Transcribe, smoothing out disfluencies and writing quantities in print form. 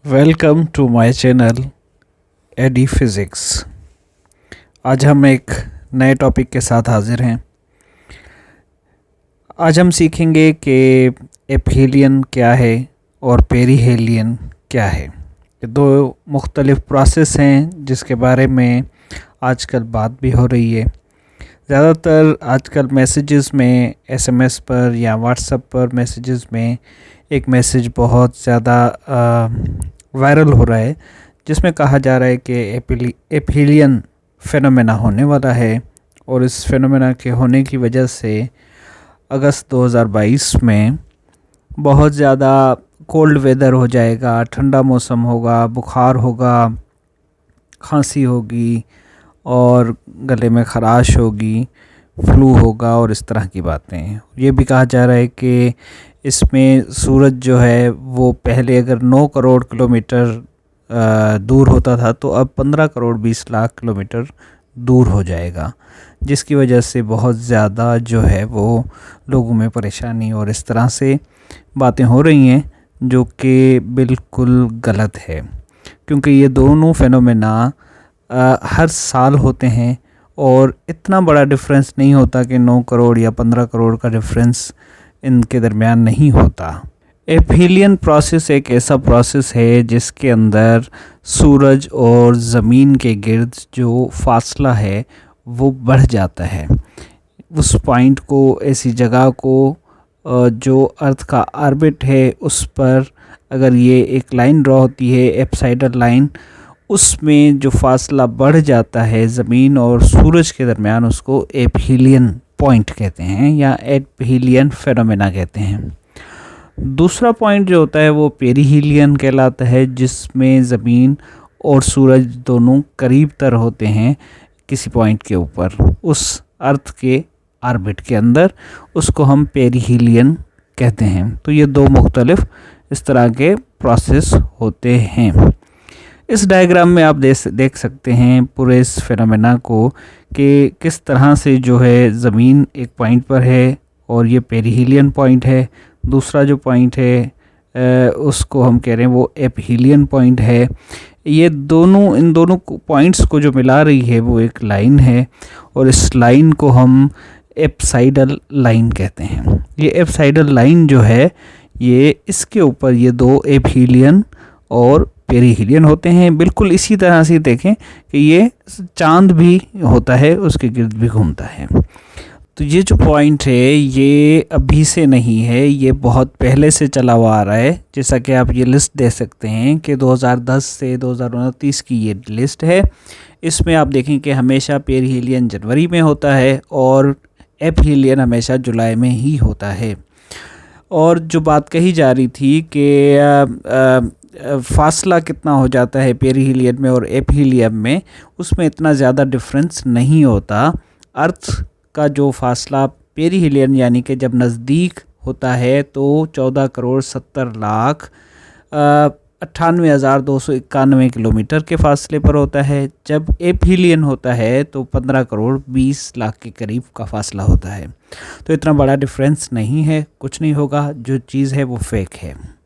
Welcome to my channel AD physics. आज हम एक नए टॉपिक के साथ हाजिर हैं। आज हम सीखेंगे कि एपीलियन क्या है और पेरीहेलियन क्या है। ये दो मुख्तलिफ प्रोसेस हैं जिसके बारे में आजकल बात भी हो रही है। ज़्यादातर आजकल मैसेजेस में एसएमएस पर या व्हाट्सएप पर मैसेजेस में एक मैसेज बहुत ज़्यादा वायरल हो रहा है जिसमें कहा जा रहा है कि एपीलियन फेनोमेना होने वाला है और इस फेनोमेना के होने की वजह से अगस्त 2022 में बहुत ज़्यादा कोल्ड वेदर हो जाएगा, ठंडा मौसम होगा, बुखार होगा, खांसी होगी और गले में ख़राश होगी, फ्लू होगा और इस तरह की बातें। ये भी कहा जा रहा है कि इसमें सूरज जो है वो पहले अगर 9 करोड़ किलोमीटर दूर होता था तो अब 15 करोड़ 20 लाख किलोमीटर दूर हो जाएगा, जिसकी वजह से बहुत ज़्यादा जो है वो लोगों में परेशानी और इस तरह से बातें हो रही हैं जो कि बिल्कुल गलत है, क्योंकि ये दोनों फेनोमेना हर साल होते हैं और इतना बड़ा डिफरेंस नहीं होता कि 9 करोड़ या 15 करोड़ का डिफरेंस इनके दरमियान नहीं होता। एपीलियन प्रोसेस एक ऐसा प्रोसेस है जिसके अंदर सूरज और ज़मीन के गिर्द जो फासला है वो बढ़ जाता है। उस पॉइंट को, ऐसी जगह को जो अर्थ का ऑर्बिट है उस पर अगर ये एक लाइन ड्रॉ होती है, एप्साइडल लाइन, उसमें जो फासला बढ़ जाता है ज़मीन और सूरज के दरमियान, उसको एपीलियन पॉइंट कहते हैं या एपीलियन फेनोमेना कहते हैं। दूसरा पॉइंट जो होता है वो पेरीहेलियन कहलाता है, जिसमें ज़मीन और सूरज दोनों करीब तर होते हैं किसी पॉइंट के ऊपर, उस अर्थ के ऑर्बिट के अंदर, उसको हम पेरीहेलियन कहते हैं। तो ये दो मुख्तलिफ इस तरह के प्रोसेस होते हैं। इस डायग्राम में आप देख सकते हैं पूरे इस फेनोमेना को कि किस तरह से जो है ज़मीन एक पॉइंट पर है और ये पेरीहेलियन पॉइंट है। दूसरा जो पॉइंट है उसको हम कह रहे हैं वो एपीलियन पॉइंट है। ये दोनों, इन दोनों पॉइंट्स को जो मिला रही है वो एक लाइन है और इस लाइन को हम एप्साइडल लाइन कहते हैं। ये एप्साइडल लाइन जो है ये इसके ऊपर ये दो एपीलियन और पेरीहेलियन होते हैं। बिल्कुल इसी तरह से देखें कि ये चांद भी होता है, उसके गिर्द भी घूमता है। तो ये जो पॉइंट है ये अभी से नहीं है, ये बहुत पहले से चला हुआ आ रहा है। जैसा कि आप ये लिस्ट दे सकते हैं कि 2010 से 2029 की ये लिस्ट है। इसमें आप देखें कि हमेशा पेरीहेलियन जनवरी में होता है और एपीलियन हमेशा जुलाई में ही होता है। और जो बात कही जा रही थी कि फासला कितना हो जाता है पेरीहेलियन में और एपीलियन में, उसमें इतना ज़्यादा डिफरेंस नहीं होता। अर्थ का जो फासला पेरीहेलियन यानी कि जब नज़दीक होता है तो 14 करोड़ 70 लाख 98,291 किलोमीटर के फासले पर होता है। जब एपीलियन होता है तो 15 करोड़ 20 लाख के करीब का फासला होता है। तो इतना बड़ा डिफरेंस नहीं है, कुछ नहीं होगा, जो चीज़ है वो फेक है।